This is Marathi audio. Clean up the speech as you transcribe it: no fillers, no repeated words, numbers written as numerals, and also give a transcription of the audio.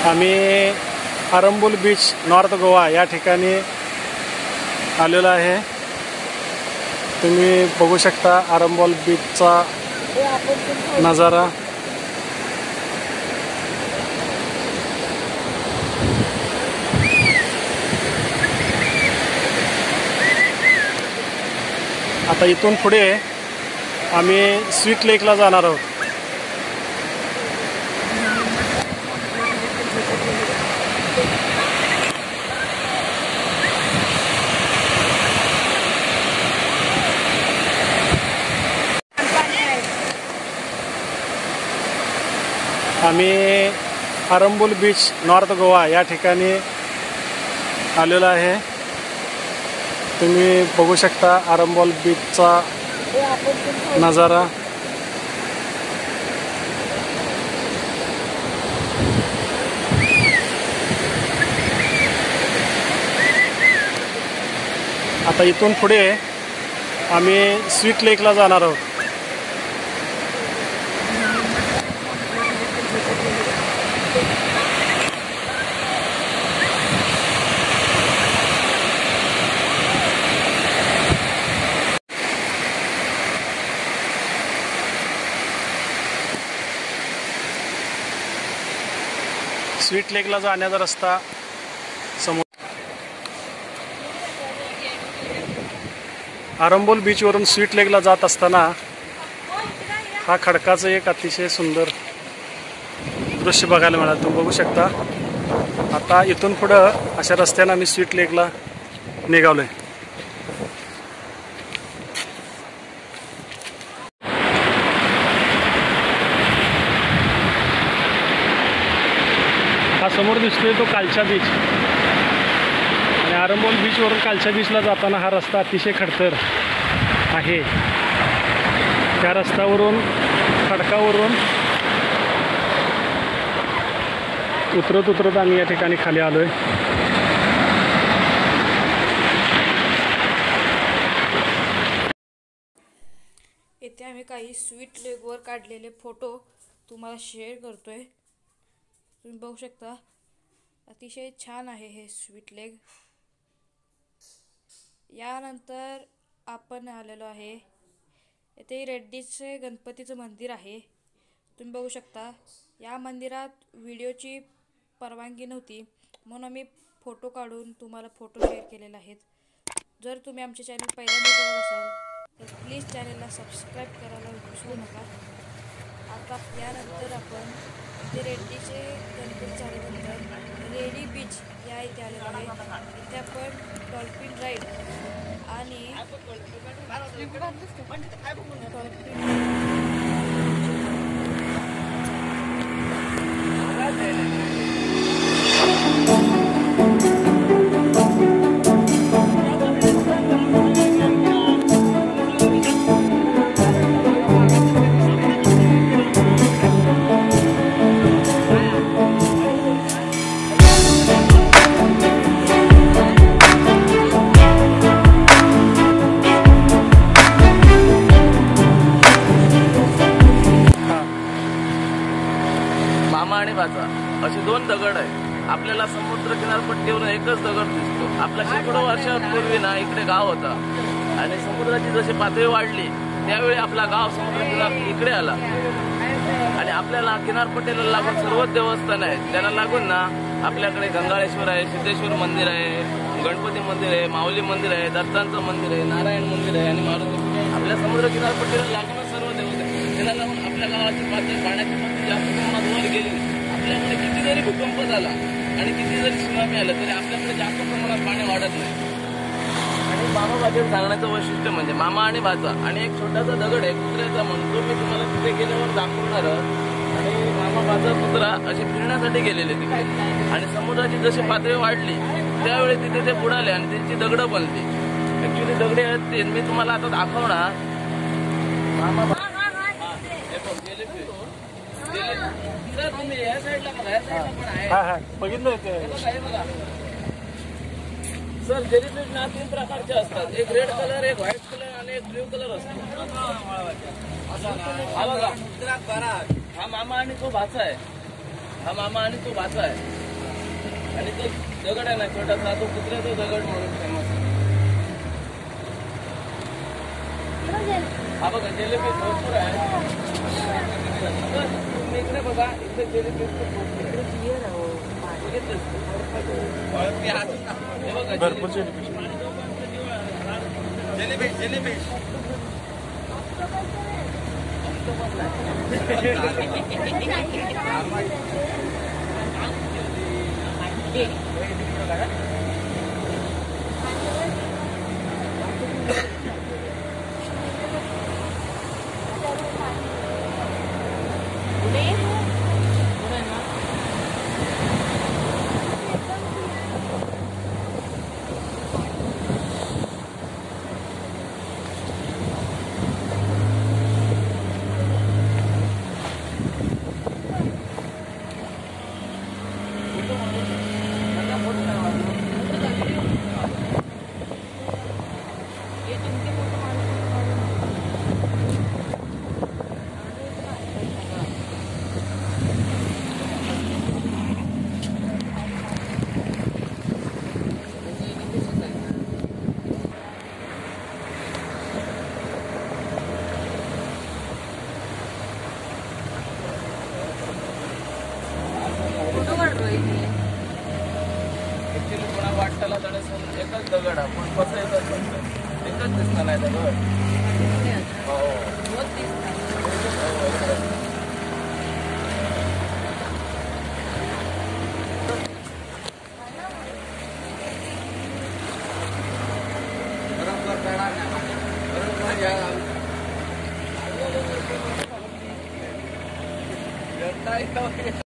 आम्ही आरंबोल बीच नॉर्थ गोवा या ठिकाणी आलेलो आहे। तुम्ही बघू शकता आरंबोल बीचचा नजारा। आता इथून पुढे आम्ही स्वीट लेकला जाणार आहोत। आम्ही आरंबोल बीच नॉर्थ गोवा या ठिकाणी आलेलो आहे। तुम्ही बघू शकता आरंबोल बीचचा नजारा। आता इथून पुढे आम्ही स्वीट लेकला जाणार आहोत। स्वीट लेकला जाण्याचा रस्ता समोर। आरंबोल बीचवरून स्वीट लेकला जात असताना हा खडकाचं एक अतिशय सुंदर दृश्य बघायला मिळालं। तुम्ही बघू शकता। आता इथून पुढं अशा रस्त्याने आम्ही स्वीट लेकला निघालोय। हा समोर दिसतोय तो कालचा बीच आणि आरंबोल बीचवरून कालच्या बीचला जाताना हा रस्ता अतिशय खडतर आहे। त्या रस्त्यावरून खडकावरून उतरत आम्ही या ठिकाणी खाली आलोय। येथे आम्ही काही स्वीट लेकवर काढलेले फोटो तुम्हाला शेअर करतोय। तुम्ही बघू शकता अतिशय छान आहे हे स्वीट लेक। यानंतर आपण आलेलो आहे येथे रेड्डीचे गणपतीचं मंदिर आहे। तुम्ही बघू शकता या मंदिरात व्हिडिओची परवानगी नव्हती म्हणून आम्ही फोटो काढून तुम्हाला फोटो शेअर केलेले आहेत। जर तुम्ही आमचे चॅनल पहिल्यांदा बघत असाल तर प्लीज चॅनलला सबस्क्राईब करायला विसरू नका। आता यानंतर आपण इथे रेड्डीचे गणपती झाल्यानंतर रेडी बीच या इथे आलेलो आहे। इथे आपण डॉल्फिन राईड आणि असे दोन दगड आहे। आपल्याला समुद्र किनारपट्टीवरून एकच दगड दिसतो। आपला शेकडो वर्षापूर्वी ना इकडे गाव होता आणि समुद्राची जशी पातळी वाढली त्यावेळी आपला गाव समुद्र किनार इकडे आला आणि आपल्याला किनारपट्टीला लागून सर्व देवस्थान आहे। त्याला लागून ना आपल्याकडे गंगाळेश्वर आहे, सिद्धेश्वर मंदिर आहे, गणपती मंदिर आहे, माऊली मंदिर आहे, दत्तांचं मंदिर आहे, नारायण मंदिर आहे आणि मारुती। आपल्या समुद्र किनारपट्टीला लागूनच सर्व देवस्थान आहे। त्याला लागून आपल्या गावाची पातळी पाण्याची पातळी जास्त प्रमाणात वर गेली। आपल्याकडे किती जरी भूकंप झाला आणि किती जरी सुनामी आलं तरी आपल्याकडे जास्त प्रमाणात पाणी वाढत नाही। आणि मामा भाजेत सांगण्याचं वैशिष्ट्य म्हणजे मामा आणि भाचा आणि एक छोटासा दगड आहे कुत्र्याचा म्हणतो। मी तुम्हाला तिथे गेल्यावर दाखवणार आणि मामा भाचा कुत्रा असे फिरण्यासाठी गेलेले तिकडे आणि समुद्राची जशी पातळी वाढली त्यावेळी तिथे ते बुडाले आणि त्यांची दगडं बनली। ऍक्च्युली दगडे आहेत ते मी तुम्हाला आता दाखवणार। मामा तुम्ही या साईडला बघा, या साईडला पण आहे। बघितलं सर जेलीफिश ना 3 प्रकारचे असतात। एक रेड कलर, एक व्हाईट कलर आणि एक ब्ल्यू कलर असतो। हा बघा, हा मामा आणि तो भाचा आहे। हा मामा आणि तो भाचा आहे. आणि तो दगड आहे ना छोटासा, तो कुत्र्याचा दगड म्हणून फेमस आहे. हा बघा जिलेबी भरपूर आहे. तुम्ही इकडे बघा, इकडे जिलेबी भरपूर जिलेबी जिलेबी ऍक्च्युली कोणा वाटताला त्याने एकच दगड आहे, पण कसं एकच दिसणार नाही दगड. हो बरोबर.